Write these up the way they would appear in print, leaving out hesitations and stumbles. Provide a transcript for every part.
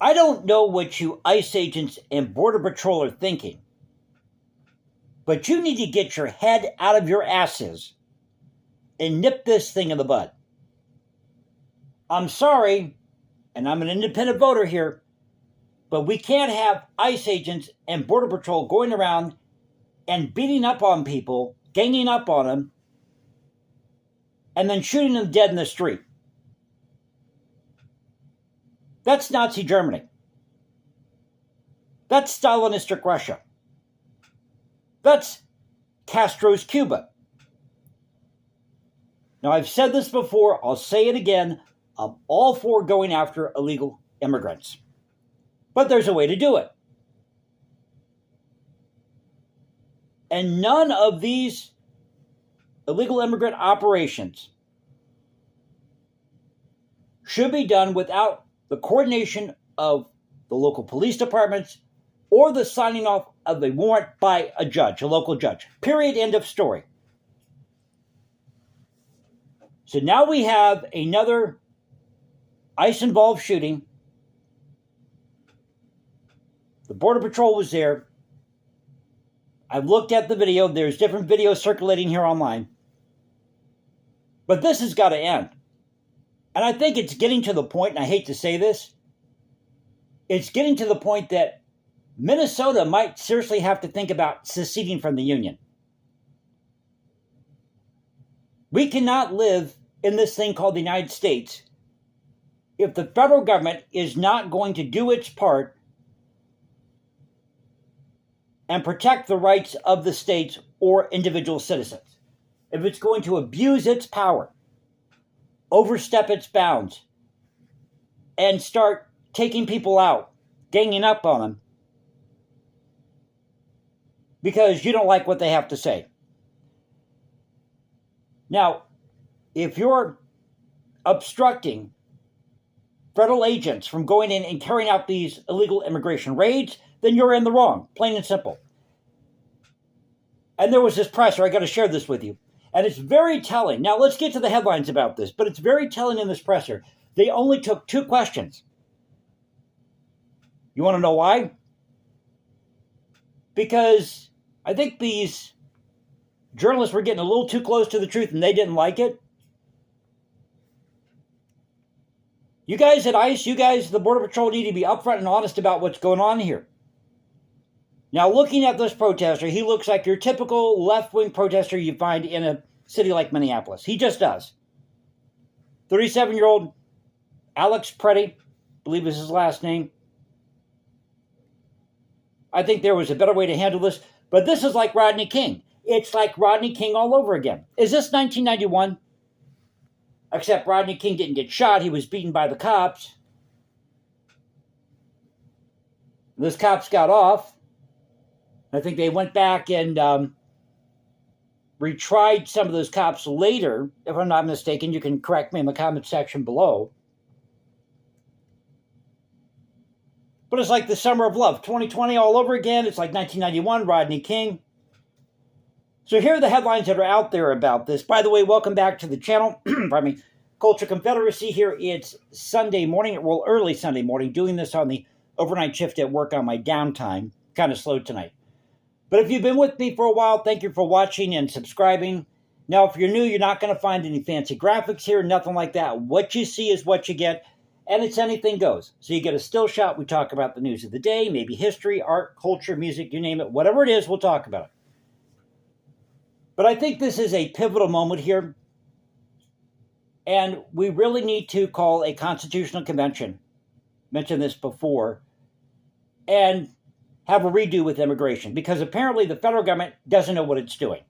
I don't know what you ICE agents and Border Patrol are thinking, but you need to get your head out of your asses and nip this thing in the bud. I'm sorry, and I'm an independent voter here, but we can't have ICE agents and Border Patrol going around and beating up on people, ganging up on them, and then shooting them dead in the street. That's Nazi Germany. That's Stalinistic Russia. That's Castro's Cuba. Now, I've said this before, I'll say it again. I'm all for going after illegal immigrants. But there's a way to do it. And none of these illegal immigrant operations should be done without the coordination of the local police departments or the signing off of a warrant by a judge, a local judge. Period. End of story. So now we have another ICE-involved shooting. The Border Patrol was there. I've looked at the video. There's different videos circulating here online. But this has got to end. And I think it's getting to the point, and I hate to say this, it's getting to the point that Minnesota might seriously have to think about seceding from the Union. We cannot live in this thing called the United States if the federal government is not going to do its part and protect the rights of the states or individual citizens. If it's going to abuse its power, overstep its bounds, and start taking people out, ganging up on them, because you don't like what they have to say. Now, if you're obstructing federal agents from going in and carrying out these illegal immigration raids, then you're in the wrong, plain and simple. And there was this presser, I got to share this with you, and it's very telling. Now, let's get to the headlines about this, but it's very telling in this presser. They only took 2 questions. You want to know why? Because I think these journalists were getting a little too close to the truth and they didn't like it. You guys at ICE, you guys, the Border Patrol, need to be upfront and honest about what's going on here. Now, looking at this protester, he looks like your typical left-wing protester you find in a city like Minneapolis. He just does. 37-year-old Alex Pretti, I believe is his last name. I think there was a better way to handle this, but this is like Rodney King. It's like Rodney King all over again. Is this 1991? Except Rodney King didn't get shot. He was beaten by the cops. Those cops got off. I think they went back and retried some of those cops later. If I'm not mistaken, you can correct me in the comment section below. But it's like the summer of love, 2020 all over again. It's like 1991, Rodney King. So here are the headlines that are out there about this. By the way, welcome back to the channel. Pardon me. Culture Confederacy here. It's Sunday morning, well, early Sunday morning, doing this on the overnight shift at work on my downtime. Kind of slow tonight. But if you've been with me for a while, thank you for watching and subscribing. Now, if you're new, you're not going to find any fancy graphics here, nothing like that. What you see is what you get, and it's anything goes. So you get a still shot. We talk about the news of the day, maybe history, art, culture, music, you name it. Whatever it is, we'll talk about it. But I think this is a pivotal moment here, and we really need to call a constitutional convention, mentioned this before, and have a redo with immigration, because apparently the federal government doesn't know what it's doing.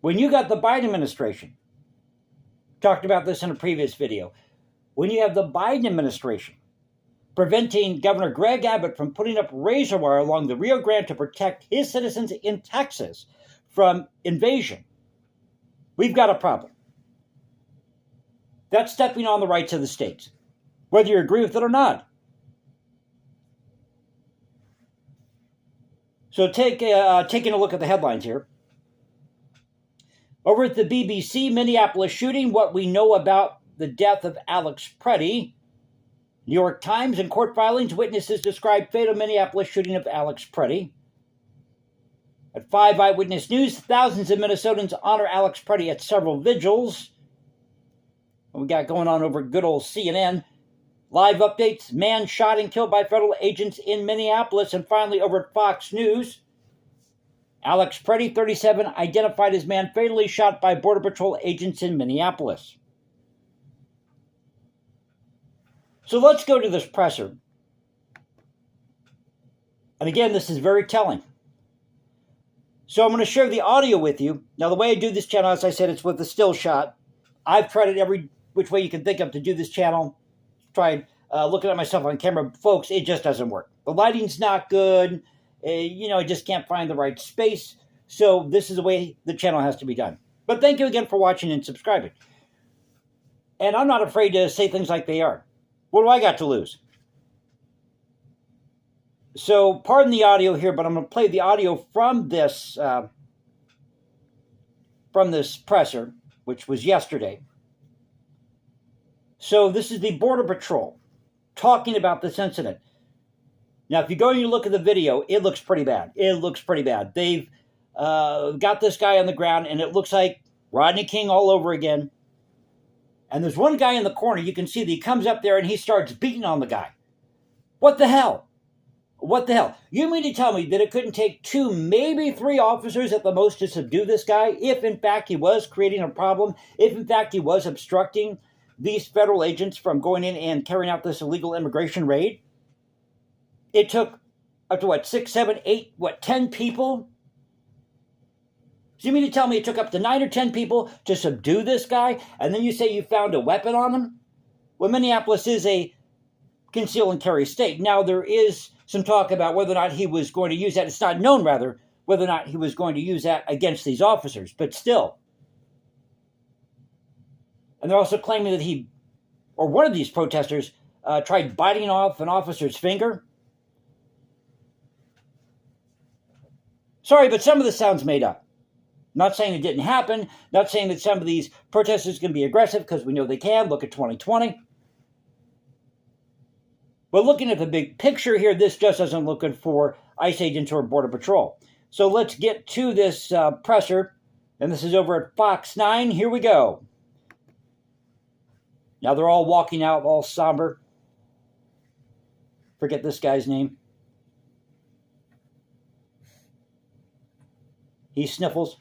When you got the Biden administration, talked about this in a previous video, when you have the Biden administration preventing Governor Greg Abbott from putting up razor wire along the Rio Grande to protect his citizens in Texas from invasion, we've got a problem. That's stepping on the rights of the states, whether you agree with it or not. So taking a look at the headlines here. Over at the BBC, Minneapolis shooting, what we know about the death of Alex Pretti. New York Times and court filings, witnesses describe fatal Minneapolis shooting of Alex Pretti. At 5 Eyewitness News, thousands of Minnesotans honor Alex Pretti at several vigils. What we got going on over good old CNN. Live updates, man shot and killed by federal agents in Minneapolis. And finally, over at Fox News, Alex Pretti, 37, identified as man fatally shot by Border Patrol agents in Minneapolis. So let's go to this presser. And again, this is very telling. So I'm going to share the audio with you. Now, the way I do this channel, as I said, it's with a still shot. I've tried it every which way you can think of to do this channel. Tried looking at myself on camera. Folks, it just doesn't work. The lighting's not good. I just can't find the right space. So this is the way the channel has to be done. But thank you again for watching and subscribing. And I'm not afraid to say things like they are. What do I got to lose? So pardon the audio here, but I'm going to play the audio from this presser, which was yesterday. So this is the Border Patrol talking about this incident. Now, if you go and you look at the video, it looks pretty bad. It looks pretty bad. They've got this guy on the ground, and it looks like Rodney King all over again. And there's one guy in the corner. You can see that he comes up there, and he starts beating on the guy. What the hell? What the hell? You mean to tell me that it couldn't take 2, maybe 3 officers at the most to subdue this guy, if in fact he was creating a problem, if in fact he was obstructing these federal agents from going in and carrying out this illegal immigration raid? It took up to 6, 7, 8, 10 people? So you mean to tell me it took up to 9 or 10 people to subdue this guy, and then you say you found a weapon on him? Well, Minneapolis is a conceal and carry state. Now, there is some talk about whether or not he was going to use that. It's not known, rather, whether or not he was going to use that against these officers, but still. And they're also claiming that he, or one of these protesters, tried biting off an officer's finger. Sorry, but some of this sounds made up. Not saying it didn't happen, not saying that some of these protesters can be aggressive, because we know they can. Look at 2020. But looking at the big picture here, this just doesn't look good for ICE agents or Border Patrol. So let's get to this presser, and this is over at Fox 9. Here we go. Now they're all walking out, all somber. Forget this guy's name. He sniffles,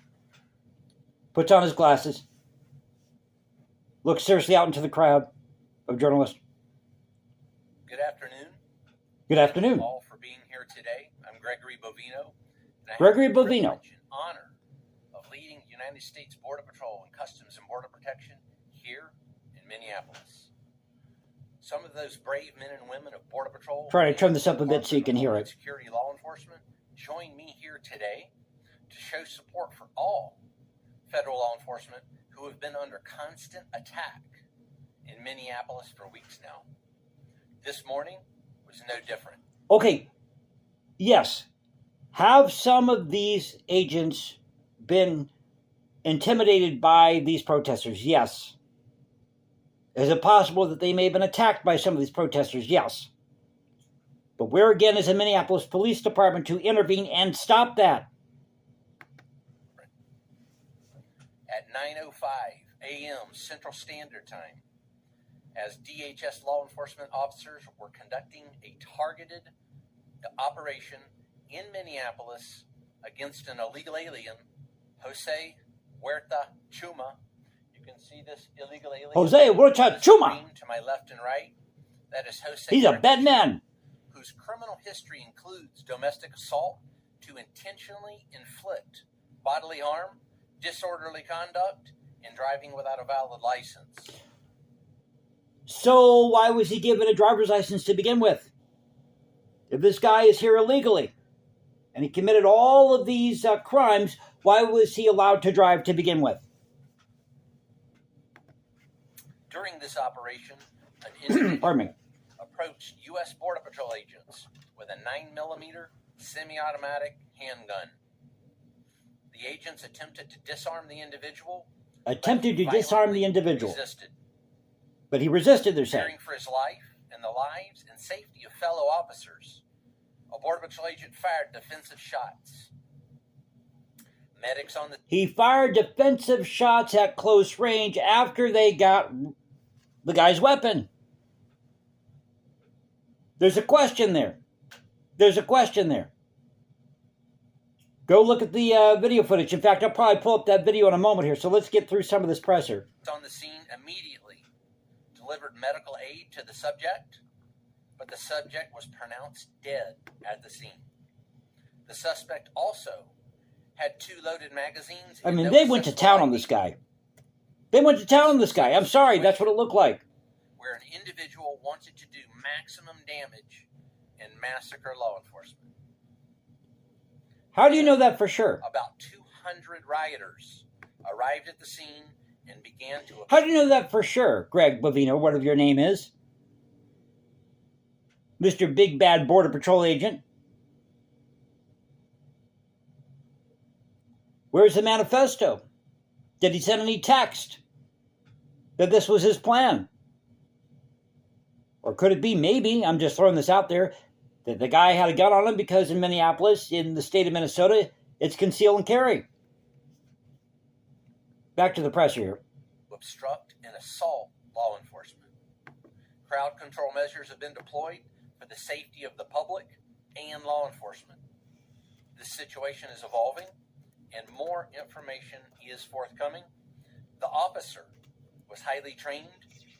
puts on his glasses, looks seriously out into the crowd of journalists. Good afternoon. Good afternoon. Thank you all for being here today. I'm Gregory Bovino. And I Gregory have the Bovino. privilege and honor of leading United States Border Patrol and Customs and Border Protection here in Minneapolis. Some of those brave men and women of Border Patrol, Try to turn this up a bit so you can hear it. Security law enforcement, join me here today to show support for all federal law enforcement who have been under constant attack in Minneapolis for weeks now. This morning was no different. Okay, yes. Have some of these agents been intimidated by these protesters? Yes. Is it possible that they may have been attacked by some of these protesters? Yes. But where again is the Minneapolis Police Department to intervene and stop that? At 9:05 a.m. Central Standard Time, as DHS law enforcement officers were conducting a targeted operation in Minneapolis against an illegal alien, Jose Huerta Chuma. You can see this illegal alien. Jose Huerta Chuma. To my left and right. That is Jose. He's a bad man. Whose criminal history includes domestic assault to intentionally inflict bodily harm, disorderly conduct, and driving without a valid license. So why was he given a driver's license to begin with? If this guy is here illegally and he committed all of these crimes, why was he allowed to drive to begin with? During this operation, an individual approached U.S. Border Patrol agents with a 9mm semi-automatic handgun. The agents attempted to disarm the individual. Resisted. But he resisted, they're saying. Fearing for his life and the lives and safety of fellow officers, a Border Patrol agent fired defensive shots. Medics on the... He fired defensive shots at close range after they got the guy's weapon. There's a question there. There's a question there. Go look at the video footage. In fact, I'll probably pull up that video in a moment here. So let's get through some of this presser. On the scene immediately delivered medical aid to the subject, but the subject was pronounced dead at the scene. The suspect also had 2 loaded magazines. I mean, they went to town on this guy. They went to town on this guy. I'm sorry, that's what it looked like. Where an individual wanted to do maximum damage and massacre law enforcement. How do you know that for sure? About 200 rioters arrived at the scene and began to... How do you know that for sure, Greg Bovino, whatever your name is? Mr. Big Bad Border Patrol Agent. Where's the manifesto? Did he send any text that this was his plan? Or could it be, maybe, I'm just throwing this out there, that the guy had a gun on him because in Minneapolis, in the state of Minnesota, it's conceal and carry. Back to the presser here. Obstruct and assault law enforcement. Crowd control measures have been deployed for the safety of the public and law enforcement. This situation is evolving and more information is forthcoming. The officer was highly trained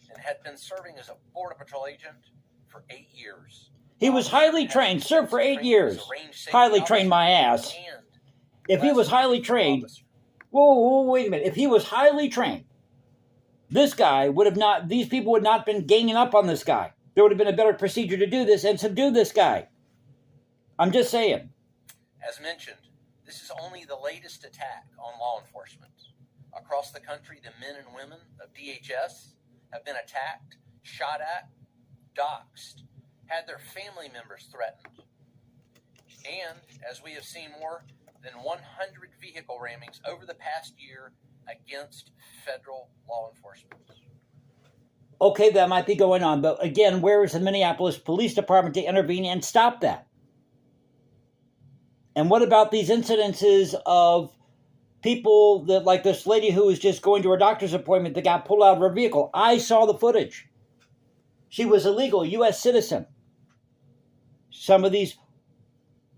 and had been serving as a Border Patrol agent for 8 years. He was highly trained, served for 8 years. Highly trained my ass. If he was highly trained, whoa, wait a minute. If he was highly trained, this guy would have not, these people would not have been ganging up on this guy. There would have been a better procedure to do this and subdue this guy. I'm just saying. As mentioned, this is only the latest attack on law enforcement. Across the country, the men and women of DHS have been attacked, shot at, doxxed, had their family members threatened. And, as we have seen, more than 100 vehicle rammings over the past year against federal law enforcement. Okay, that might be going on, but again, where is the Minneapolis Police Department to intervene and stop that? And what about these incidences of people that, like this lady who was just going to her doctor's appointment that got pulled out of her vehicle? I saw the footage. She was a legal U.S. citizen. Some of these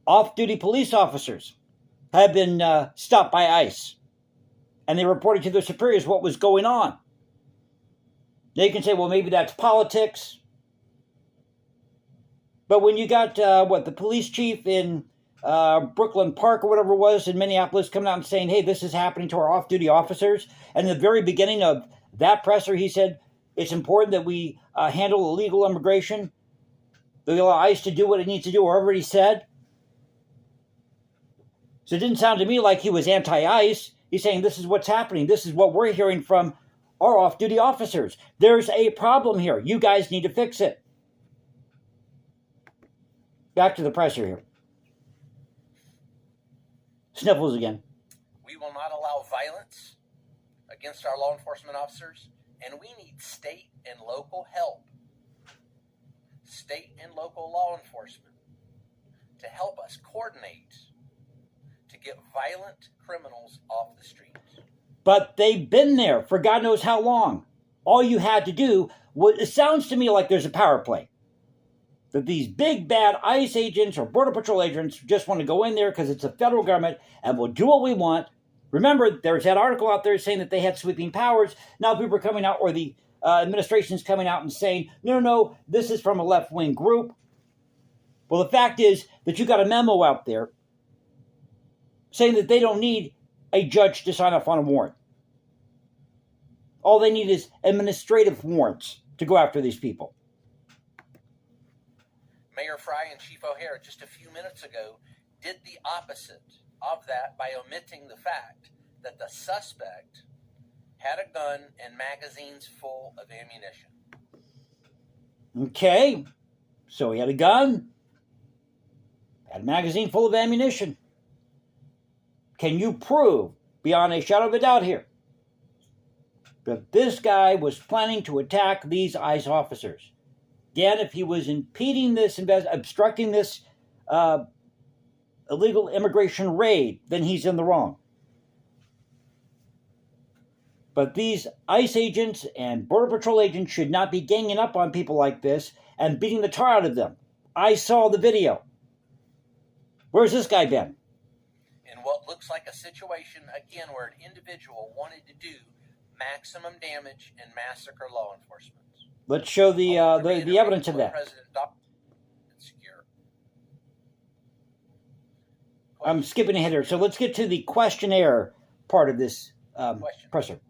off-duty police officers have been stopped by ICE. And they reported to their superiors what was going on. They can say, well, maybe that's politics. But when you got, the police chief in Brooklyn Park or whatever it was in Minneapolis coming out and saying, hey, this is happening to our off-duty officers. And in the very beginning of that presser, he said, it's important that we handle illegal immigration. They allow ICE to do what it needs to do, or already said. So it didn't sound to me like he was anti-ICE. He's saying this is what's happening. This is what we're hearing from our off-duty officers. There's a problem here. You guys need to fix it. Back to the presser here. Sniffles again. We will not allow violence against our law enforcement officers, and we need state and local help. State and local law enforcement to help us coordinate to get violent criminals off the streets. But they've been there for God knows how long. All you had to do was, it sounds to me like there's a power play. That these big bad ICE agents or Border Patrol agents just want to go in there because it's a federal government and we'll do what we want. Remember, there's that article out there saying that they had sweeping powers. Now people are coming out, or the administration's coming out and saying, no, this is from a left-wing group. Well, the fact is that you got a memo out there saying that they don't need a judge to sign off on a warrant. All they need is administrative warrants to go after these people. Mayor Fry and Chief O'Hare just a few minutes ago did the opposite of that by omitting the fact that the suspect had a gun and magazines full of ammunition. Okay, so he had a gun, had a magazine full of ammunition. Can you prove, beyond a shadow of a doubt here, that this guy was planning to attack these ICE officers? Again, if he was impeding this, obstructing this illegal immigration raid, then he's in the wrong. But these ICE agents and Border Patrol agents should not be ganging up on people like this and beating the tar out of them. I saw the video. Where's this guy been? In what looks like a situation, again, where an individual wanted to do maximum damage and massacre law enforcement. Let's show the evidence of that. I'm skipping ahead here. So let's get to the questionnaire part of this presser.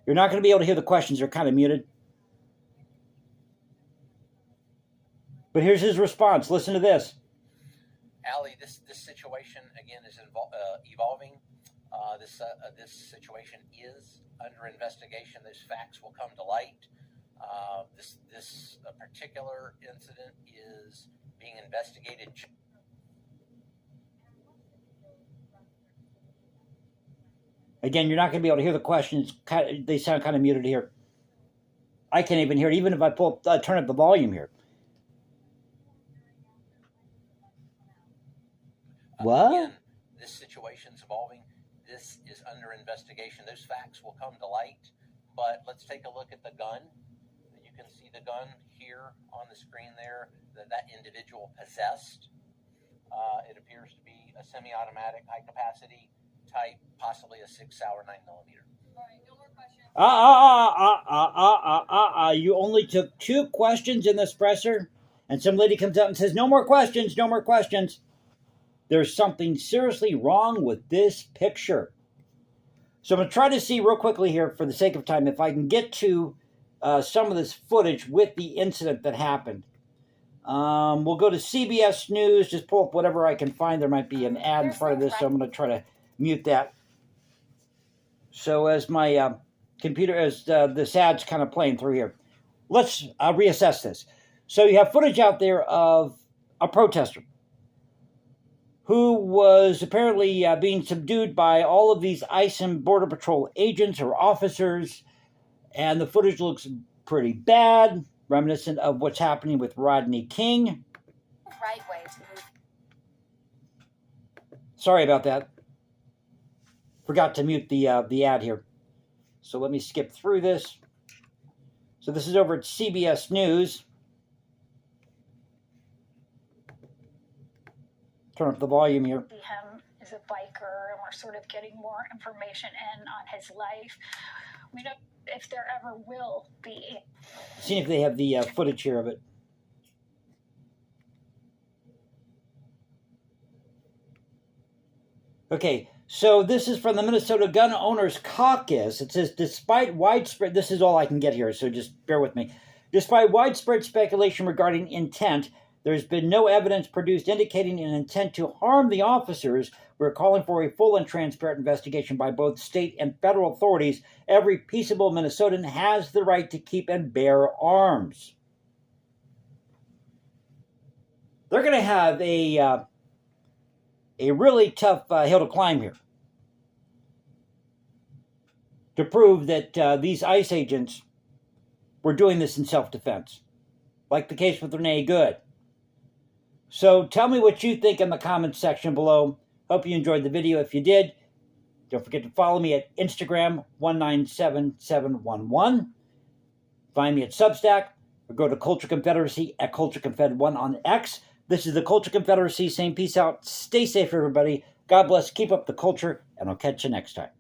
You're not going to be able to hear the questions. They're kind of muted. But here's his response. Listen to this. Allie, this situation, again, is evolving. This situation is under investigation. Those facts will come to light. This particular incident is being investigated. Again, you're not going to be able to hear the questions. They sound kind of muted here. I can't even hear it, even if I turn up the volume here. What? Again, this situation's evolving. This is under investigation. Those facts will come to light. But let's take a look at the gun. You can see the gun here on the screen there that individual possessed. It appears to be a semi-automatic, high-capacity type, possibly a 6-hour 9mm. All right, no more questions. You only took 2 questions in this presser, and some lady comes out and says, no more questions, no more questions. There's something seriously wrong with this picture. So I'm going to try to see real quickly here, for the sake of time, if I can get to some of this footage with the incident that happened. We'll go to CBS News, just pull up whatever I can find. There might be an ad in front of this, so I'm going to try to mute that. So as my computer, as this ad's kind of playing through here, let's reassess this. So you have footage out there of a protester who was apparently being subdued by all of these ICE and Border Patrol agents or officers, and the footage looks pretty bad, reminiscent of what's happening with Rodney King. Right way to move. Sorry about that. Forgot to mute the ad here. So let me skip through this. So this is over at CBS News. Turn up the volume here. Him is a biker, and we're sort of getting more information in on his life. We don't know if there ever will be. Seeing if they have the footage here of it. Okay, so this is from the Minnesota Gun Owners Caucus. It says, despite widespread, this is all I can get here, so just bear with me. Despite widespread speculation regarding intent, there's been no evidence produced indicating an intent to harm the officers. We're calling for a full and transparent investigation by both state and federal authorities. Every peaceable Minnesotan has the right to keep and bear arms. They're going to have a really tough hill to climb here to prove that these ICE agents were doing this in self-defense, like the case with Renee Good. So tell me what you think in the comments section below. Hope you enjoyed the video. If you did, don't forget to follow me at Instagram 197711. Find me at Substack, or go to Culture Confederacy at CultureConfed1 on X. This is the Culture Confederacy saying peace out. Stay safe, everybody. God bless. Keep up the culture, and I'll catch you next time.